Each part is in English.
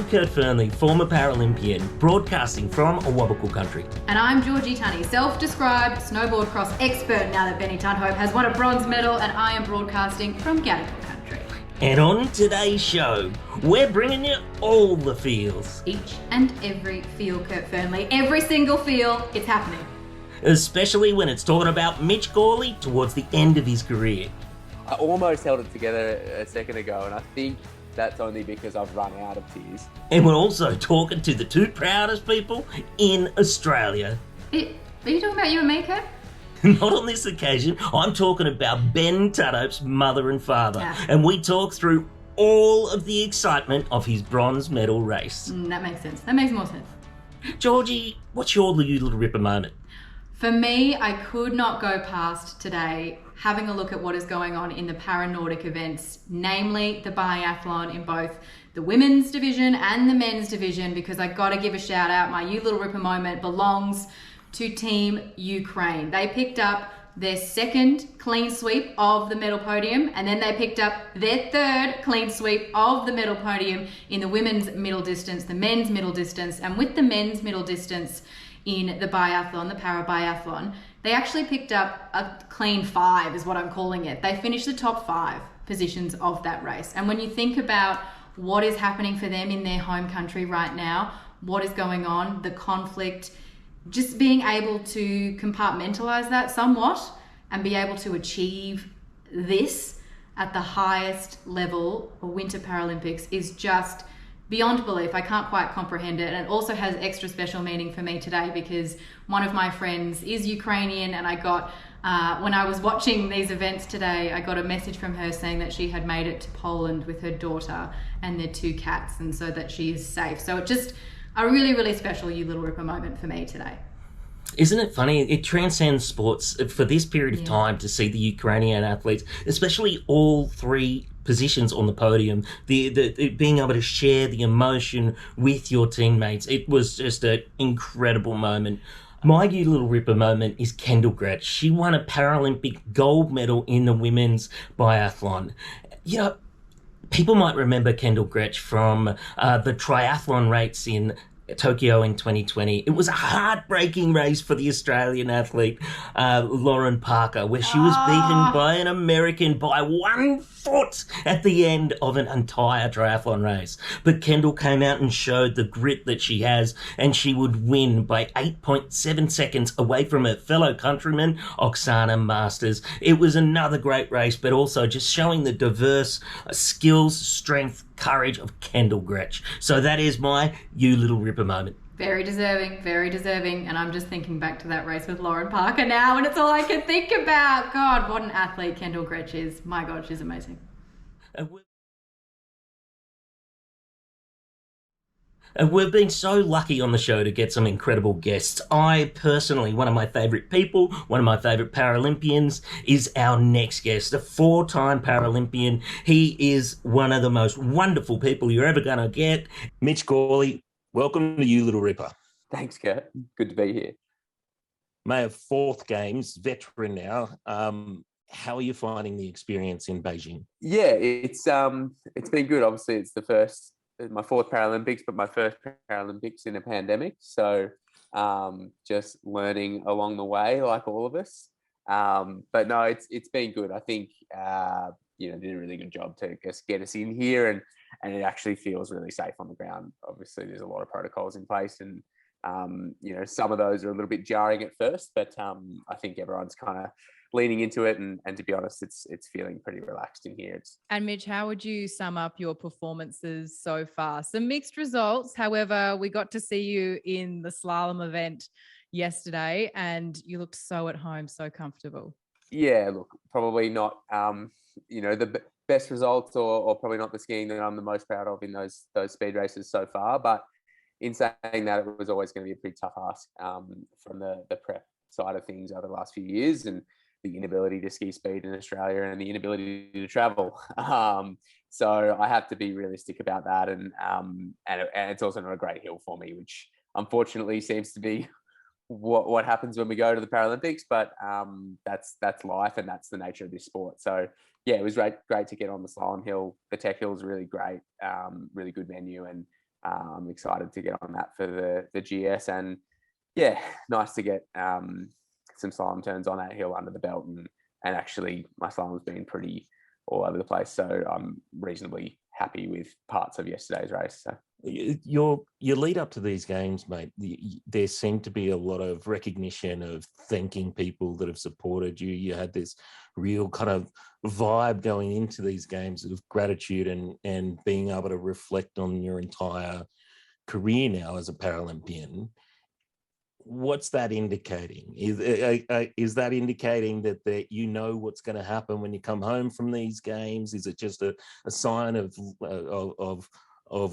Kurt Georgie, former Paralympian, broadcasting from Awabakal country. And I'm Georgie Tunney, self-described snowboard cross expert now that Ben Tudhope has won a bronze medal, and I am broadcasting from Gadigal country. And on today's show, we're bringing you all the feels. Each and every feel, Kurt Georgie. Every single feel, it's happening. Especially when it's talking about Mitch Gourley towards the end of his career. I almost held it together a second ago, and I think that's only because I've run out of tears. And we're also talking to the two proudest people in Australia. Are you talking about you and me, Kurt? Not on this occasion. I'm talking about Ben Tudhope's mother and father. Yeah. And we talk through all of the excitement of his bronze medal race. That makes sense. That makes more sense. Georgie, what's your little ripper moment? For me, I could not go past today having a look at what is going on in the Paranordic events, namely the biathlon in both the women's division and the men's division, because I got to give a shout out. My You Little Ripper moment belongs to Team Ukraine. They picked up their second clean sweep of the medal podium, and then they picked up their third clean sweep of the medal podium in the women's middle distance, the men's middle distance, and with the men's middle distance in the biathlon, the para biathlon, they actually picked up a clean 5 is what I'm calling it. They finished the top 5 positions of that race. And when you think about what is happening for them in their home country right now, what is going on, the conflict, just being able to compartmentalize that somewhat and be able to achieve this at the highest level of Winter Paralympics is just beyond belief. I can't quite comprehend it. And it also has extra special meaning for me today because one of my friends is Ukrainian, and I got, when I was watching these events today, I got a message from her saying that she had made it to Poland with her daughter and their 2 cats, and so that she is safe. So it just a really, really special You Little Ripper moment for me today. Isn't it funny? It transcends sports for this period of time to see the Ukrainian athletes, especially all 3 positions on the podium, the being able to share the emotion with your teammates. It was just an incredible moment. My You Little Ripper moment is Kendall Gretsch. She won a Paralympic gold medal in the women's biathlon. You know, people might remember Kendall Gretsch from the triathlon race in Tokyo in 2020. It was a heartbreaking race for the Australian athlete, Lauren Parker, where she was beaten by an American by 1 foot at the end of an entire triathlon race. But Kendall came out and showed the grit that she has, and she would win by 8.7 seconds away from her fellow countryman, Oksana Masters. It was another great race, but also just showing the diverse skills, strength, courage of Kendall Gretsch. So that is my You Little Ripper moment. Very deserving, very deserving. And I'm just thinking back to that race with Lauren Parker now, and it's all I can think about. God, what an athlete Kendall Gretsch is. My God, she's amazing. We've been so lucky on the show to get some incredible guests. I personally, one of my favourite people, one of my favourite Paralympians is our next guest, a 4-time Paralympian. He is one of the most wonderful people you're ever going to get. Mitch Gourley, welcome to You Little Ripper. Thanks, Kurt. Good to be here. May of 4th Games, veteran now. How are you finding the experience in Beijing? Yeah, it's been good. Obviously, it's my 4th Paralympics, but my first Paralympics in a pandemic. So just learning along the way, like all of us. But no, it's been good. I think did a really good job to just get us in here, and it actually feels really safe on the ground. Obviously, there's a lot of protocols in place, and some of those are a little bit jarring at first, but I think everyone's kind of leaning into it, and to be honest, it's feeling pretty relaxed in here. And Mitch, how would you sum up your performances so far? Some mixed results. However, we got to see you in the slalom event yesterday, and you looked so at home, so comfortable. Yeah, look, probably not the best results, or probably not the skiing that I'm the most proud of in those speed races so far. But in saying that, it was always going to be a pretty tough ask from the prep side of things over the last few years, and the inability to ski speed in Australia and the inability to travel. So I have to be realistic about that. And it's also not a great hill for me, which unfortunately seems to be what happens when we go to the Paralympics. But that's life, and that's the nature of this sport. So yeah, it was great to get on the slalom hill. The tech hill is really great, really good venue. And I'm excited to get on that for the GS, and yeah, nice to get some slalom turns on that hill under the belt, and actually my slalom's been pretty all over the place, so I'm reasonably happy with parts of yesterday's race. So your lead up to these games, mate, there seemed to be a lot of recognition of thanking people that have supported you. You had this real kind of vibe going into these games of gratitude and being able to reflect on your entire career now as a Paralympian. What's that indicating? Is that indicating that you know what's going to happen when you come home from these games? Is it just a sign of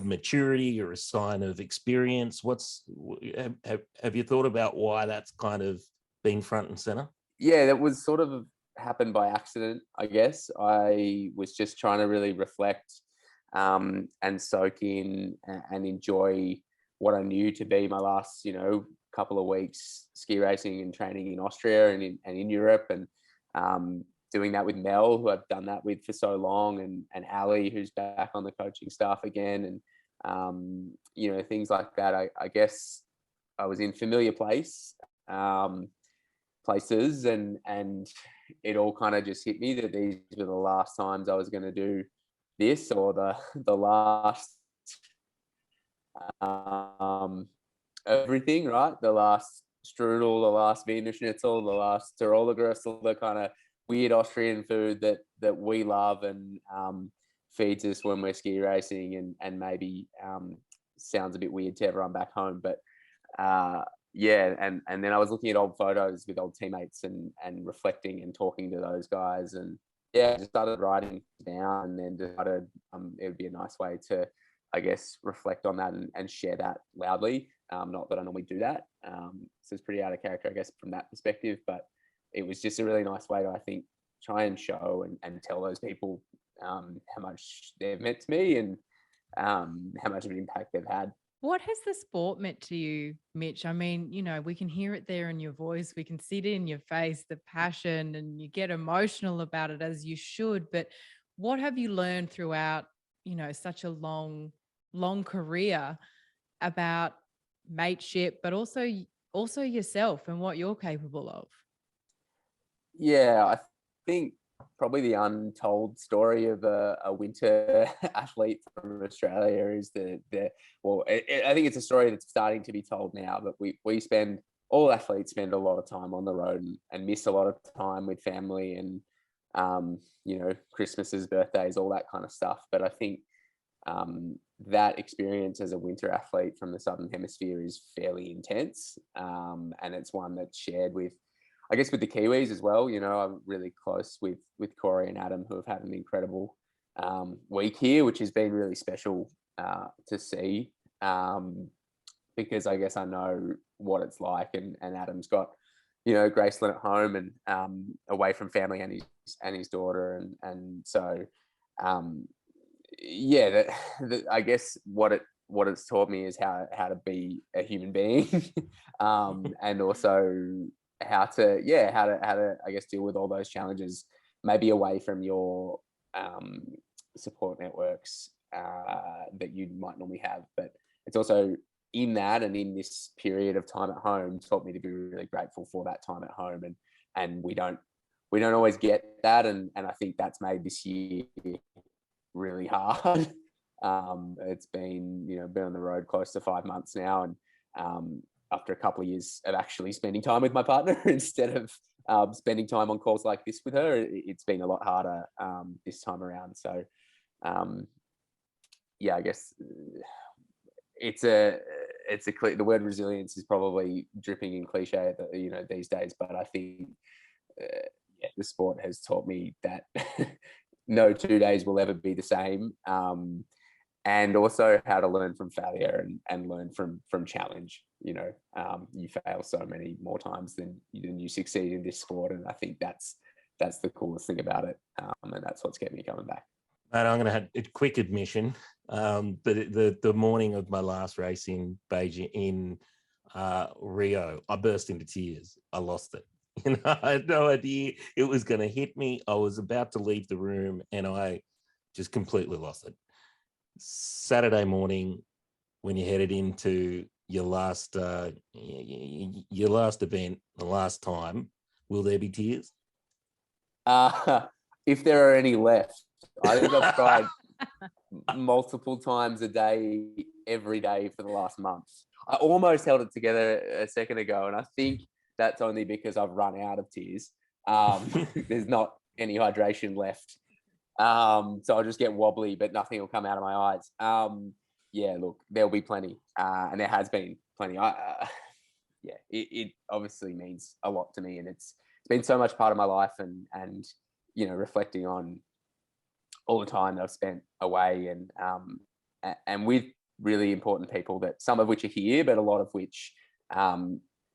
maturity or a sign of experience? Have you thought about why that's kind of been front and center? Yeah, that was sort of happened by accident, I guess. I was just trying to really reflect and soak in and enjoy what I knew to be my last, couple of weeks ski racing and training in Austria and in Europe, and doing that with Mel, who I've done that with for so long, and Ali, who's back on the coaching staff again, and things like that. I guess I was in familiar places, and it all kind of just hit me that these were the last times I was going to do this, or the last everything, right? The last strudel, the last Wiener Schnitzel, the last Tiroler Grüssel, the kind of weird Austrian food that we love and feeds us when we're ski racing, and maybe sounds a bit weird to everyone back home, but yeah, and then I was looking at old photos with old teammates and reflecting and talking to those guys, and yeah, I just started writing down, and then decided it would be a nice way to, I guess, reflect on that and share that loudly. Not that I normally do that, so it's pretty out of character, I guess, from that perspective, but it was just a really nice way to, I think, try and show and tell those people how much they've meant to me, and how much of an impact they've had. What has the sport meant to you, Mitch? I mean, we can hear it there in your voice. We can see it in your face, the passion, and you get emotional about it, as you should. But what have you learned throughout, such a long career about mateship, but also yourself and what you're capable of? Yeah, I think probably the untold story of a winter athlete from Australia is I think it's a story that's starting to be told now, but all athletes spend a lot of time on the road and miss a lot of time with family and, Christmases, birthdays, all that kind of stuff. But I think that experience as a winter athlete from the Southern Hemisphere is fairly intense. And it's one that's shared with the Kiwis as well. I'm really close with Corey and Adam, who have had an incredible week here, which has been really special to see, because I guess I know what it's like, and Adam's got, Graceland at home and away from family and his daughter, and so yeah, I guess what it's taught me is how to be a human being, and also how to I guess deal with all those challenges, maybe away from your support networks that you might normally have. But it's also in that, and in this period of time at home, taught me to be really grateful for that time at home, and we don't always get that, and I think that's made this year really hard. It's been been on the road close to 5 months now, and after a couple of years of actually spending time with my partner instead of spending time on calls like this with her, it's been a lot harder this time around. So yeah, I guess the word resilience is probably dripping in cliche these days, but I think the sport has taught me that no 2 days will ever be the same, and also how to learn from failure and learn from challenge. You fail so many more times than you succeed in this sport, and I think that's the coolest thing about it, and that's what's kept me coming back. Mate, I'm going to have a quick admission, but the morning of my last race in Beijing, in Rio, I burst into tears. I lost it. I had no idea it was going to hit me. I was about to leave the room, and I just completely lost it. Saturday morning, when you headed into your last event, the last time? Will there be tears? If there are any left, I think I've cried multiple times a day, every day for the last month. I almost held it together a second ago, and I think that's only because I've run out of tears. There's not any hydration left. So I'll just get wobbly, but nothing will come out of my eyes. Yeah, look, there'll be plenty, and there has been plenty. It obviously means a lot to me, and it's been so much part of my life, and you know, reflecting on all the time that I've spent away and with really important people, that some of which are here, but a lot of which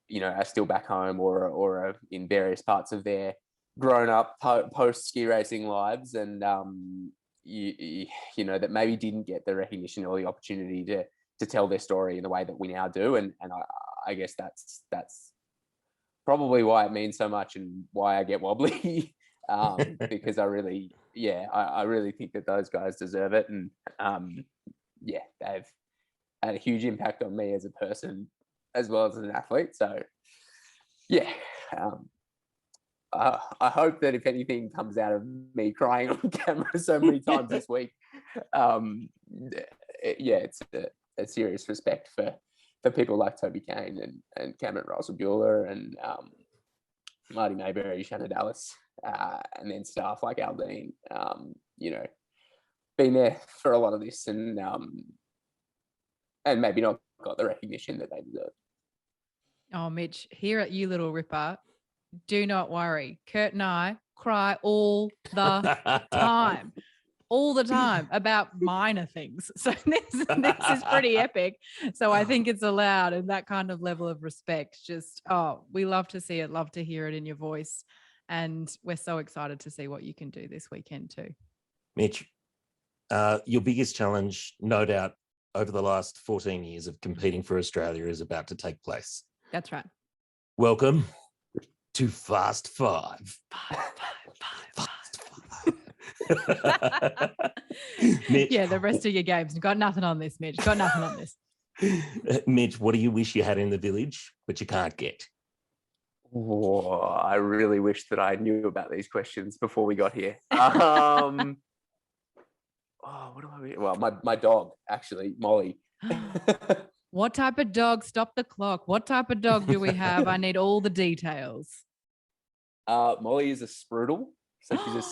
you know, are still back home or are in various parts of their grown up post ski racing lives, and you know, that maybe didn't get the recognition or the opportunity to tell their story in the way that we now do, and I guess that's probably why it means so much and why I get wobbly. Because I really think that those guys deserve it, and they've had a huge impact on me as a person as well as an athlete. So I hope that if anything comes out of me crying on camera so many times this week, it's a serious respect for people like Toby Kane and Cameron Russell-Buehler and Marty Mayberry, Shannon Dallas, and then staff like Aldine, you know, been there for a lot of this, and maybe not got the recognition that they deserve. Oh, Mitch, here at You Little Ripper, do not worry. Kurt and I cry all the time. All the time about minor things. So this is pretty epic. So I think it's allowed, and that kind of level of respect. Just, we love to see it, love to hear it in your voice. And we're so excited to see what you can do this weekend too. Mitch, your biggest challenge, no doubt, over the last 14 years of competing for Australia is about to take place. That's right. Welcome to Fast Five. Mitch, yeah, the rest of your games. Got nothing on this, Mitch. Got nothing on this. Mitch, what do you wish you had in the village, but you can't get? Oh, I really wish that I knew about these questions before we got here. What do I wish? Well, my dog, actually, Molly. What type of dog? Stop the clock. What type of dog do we have? I need all the details. Molly is a Sprudel. So she's a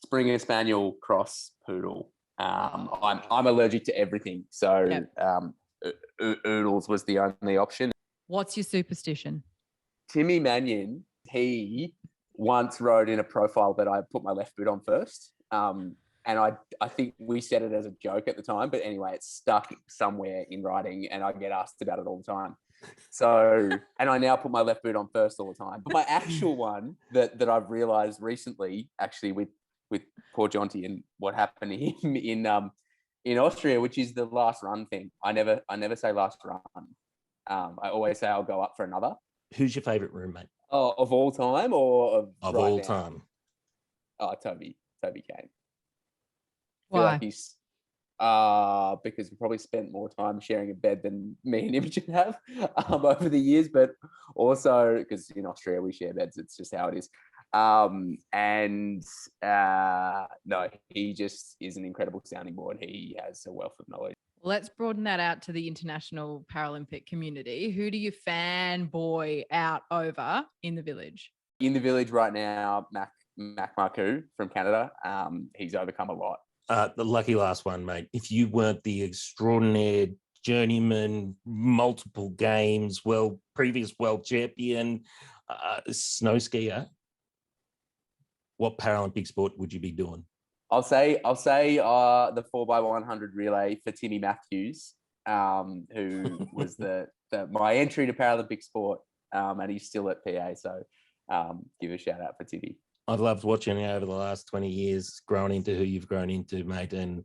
Springer Spaniel cross poodle. I'm allergic to everything. So oodles was the only option. What's your superstition? Timmy Mannion, he once wrote in a profile that I put my left boot on first. And I think we said it as a joke at the time, but anyway, it's stuck somewhere in writing and I get asked about it all the time. So, and I now put my left boot on first all the time. But my actual one that I've realized recently, actually with poor Jonty and what happened to him in Austria, which is the last run thing. I never say last run. I always say I'll go up for another. Who's your favourite roommate? Oh, of all time or of right all now? time? Oh, Toby Kane. Why? Like he's because we probably spent more time sharing a bed than me and Imogen have over the years, but also because in Austria we share beds. It's just how it is. No, he just is an incredible sounding board. He has a wealth of knowledge. Let's broaden that out to the international Paralympic community. Who do you fanboy out over in the village? In the village right now, Mac Marcoux from Canada. He's overcome a lot. The lucky last one, mate. If you weren't the extraordinary journeyman, multiple games, previous world champion, snow skier, what Paralympic sport would you be doing? I'll say the 4x100 relay for Timmy Matthews, who was my entry to Paralympic sport, and he's still at PA. So give a shout out for Timmy. I've loved watching you over the last 20 years, growing into who you've grown into, mate. And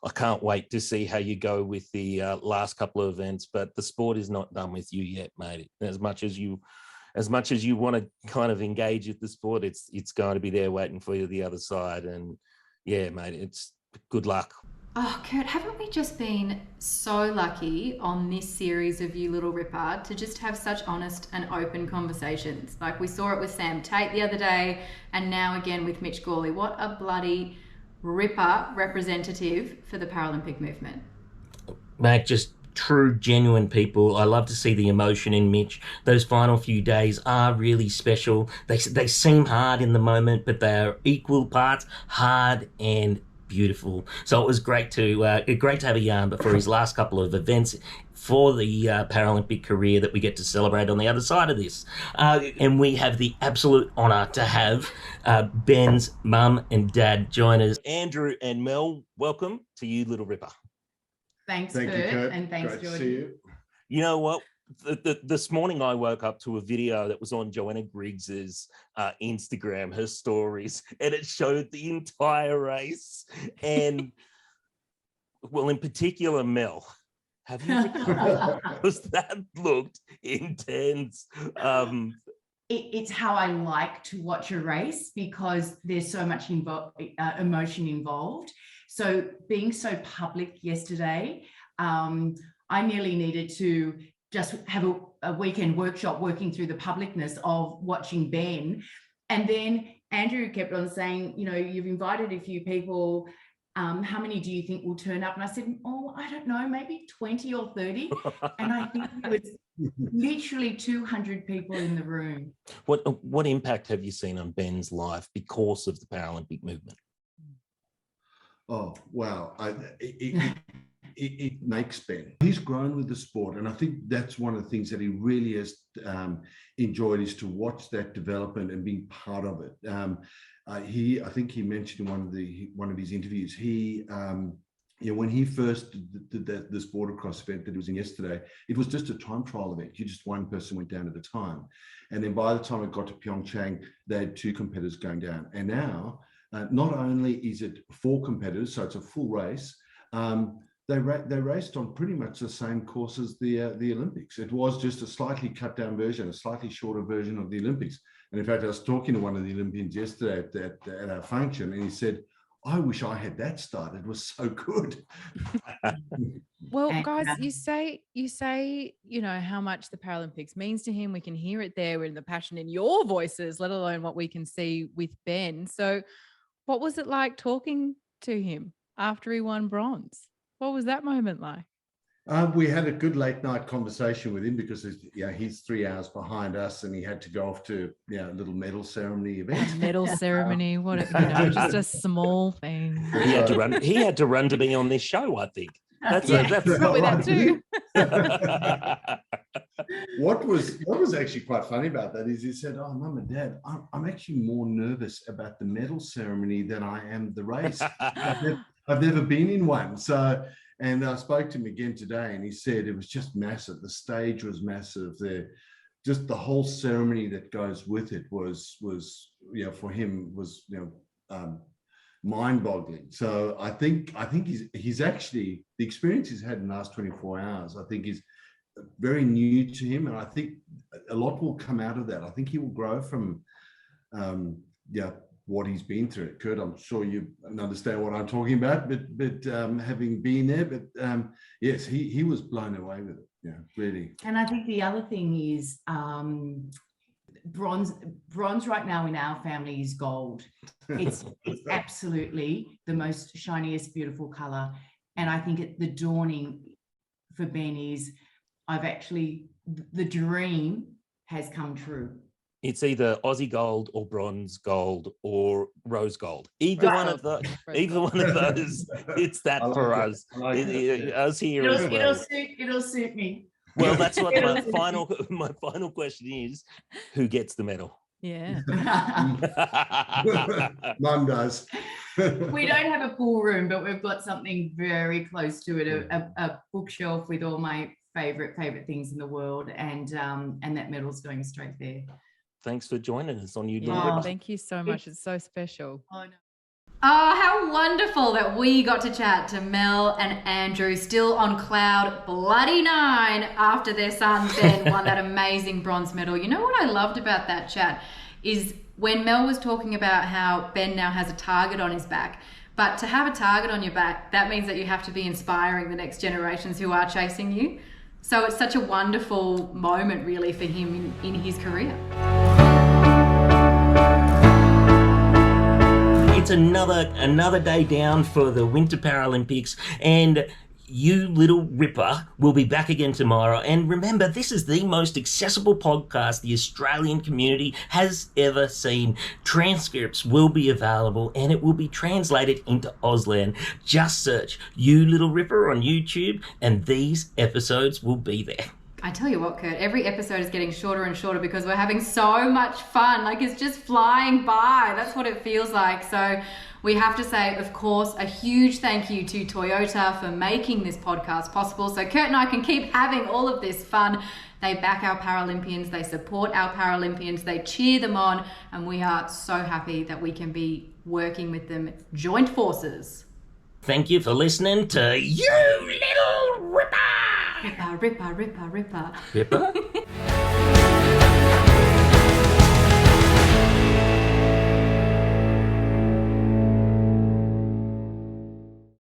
I can't wait to see how you go with the last couple of events. But the sport is not done with you yet, mate. As much as you want to kind of engage with the sport, it's going to be there waiting for you the other side. And yeah, mate, it's good luck. Oh, Kurt, haven't we just been so lucky on this series of You Little Ripper to just have such honest and open conversations? Like we saw it with Sam Tate the other day, and now again with Mitch Gourley. What a bloody ripper representative for the Paralympic movement. Mate, just true, genuine people. I love to see the emotion in Mitch. Those final few days are really special. They seem hard in the moment, but they are equal parts hard and beautiful. So it was great to have a yarn before his last couple of events for the Paralympic career that we get to celebrate on the other side of this. And we have the absolute honour to have Ben's mum and dad join us. Andrew and Mel, welcome to You Little Ripper. Thank Kurt, you, Kurt. and thanks, Great Georgie. to see you. You know what? This morning I woke up to a video that was on Joanna Griggs's Instagram, her stories, and it showed the entire race. And, well, in particular, Mel, have you recovered? Because that looked intense. It's how I like to watch a race because there's so much emotion involved. So being so public yesterday, I nearly needed to just have a weekend workshop working through the publicness of watching Ben. And then Andrew kept on saying, you know, you've invited a few people. How many do you think will turn up? And I said, oh, I don't know, maybe 20 or 30. And I think there was literally 200 people in the room. What impact have you seen on Ben's life because of the Paralympic movement? Oh, wow. It makes Ben. He's grown with the sport, and I think that's one of the things that he really has enjoyed is to watch that development and being part of it. I think he mentioned in one of his interviews, when he first did this border cross event that he was in yesterday, it was just a time trial event. Just one person went down at a time, and then by the time it got to Pyeongchang, they had 2 competitors going down, and now not only is it 4 competitors, so it's a full race. They raced on pretty much the same course as the Olympics. It was just a slightly cut down version, a slightly shorter version of the Olympics. And in fact, I was talking to one of the Olympians yesterday at our function, and he said, I wish I had that start. It was so good. Well, guys, you say, you know, how much the Paralympics means to him. We can hear it there in the passion in your voices, let alone what we can see with Ben. So what was it like talking to him after he won bronze? What was that moment like? We had a good late night conversation with him because he's 3 hours behind us, and he had to go off to a little medal ceremony event. Medal ceremony, just a small thing. He had to run to be on this show, I think. That's probably that too. What was actually quite funny about that is he said, "Oh, Mum and Dad, I'm actually more nervous about the medal ceremony than I am the race. I've never been in one." So, and I spoke to him again today, and he said it was just massive. The stage was massive. Just the whole ceremony that goes with it was for him was mind-boggling. So I think he's actually, the experience he's had in the last 24 hours, I think is very new to him, and I think a lot will come out of that. I think he will grow from what he's been through. Kurt, I'm sure you understand what I'm talking about, but having been there, but yes, he was blown away with it, really. And I think the other thing is bronze right now in our family is gold. It's absolutely the most shiniest, beautiful color. And I think the dawning for Ben is the dream has come true. It's either Aussie gold or bronze gold or rose gold. Either one of those. It's that for us. Us here as well. It'll suit me. Well, that's what my final question is: who gets the medal? Yeah. Mum does. We don't have a pool room, but we've got something very close to it, a bookshelf with all my favorite things in the world, and that medal's going straight there. Thanks for joining us on You Little Yeah, Ripper. thank you so much. It's so special. Oh, no. Oh, how wonderful that we got to chat to Mel and Andrew, still on cloud bloody 9 after their son Ben won that amazing bronze medal. You know what I loved about that chat is when Mel was talking about how Ben now has a target on his back. But to have a target on your back, that means that you have to be inspiring the next generations who are chasing you. So it's such a wonderful moment really for him in his career. It's another day down for the Winter Paralympics, and you little ripper will be back again tomorrow. And remember, this is the most accessible podcast the Australian community has ever seen. Transcripts will be available and it will be translated into Auslan. Just search You Little Ripper on YouTube and these episodes will be there. I tell you what, Kurt, every episode is getting shorter and shorter because we're having so much fun. Like, it's just flying by. That's what it feels like. So we have to say, of course, a huge thank you to Toyota for making this podcast possible so Kurt and I can keep having all of this fun. They back our Paralympians, they support our Paralympians, they cheer them on, and we are so happy that we can be working with them, joint forces. Thank you for listening to You Little Ripper! Ripper, ripper, ripper, ripper. Ripper?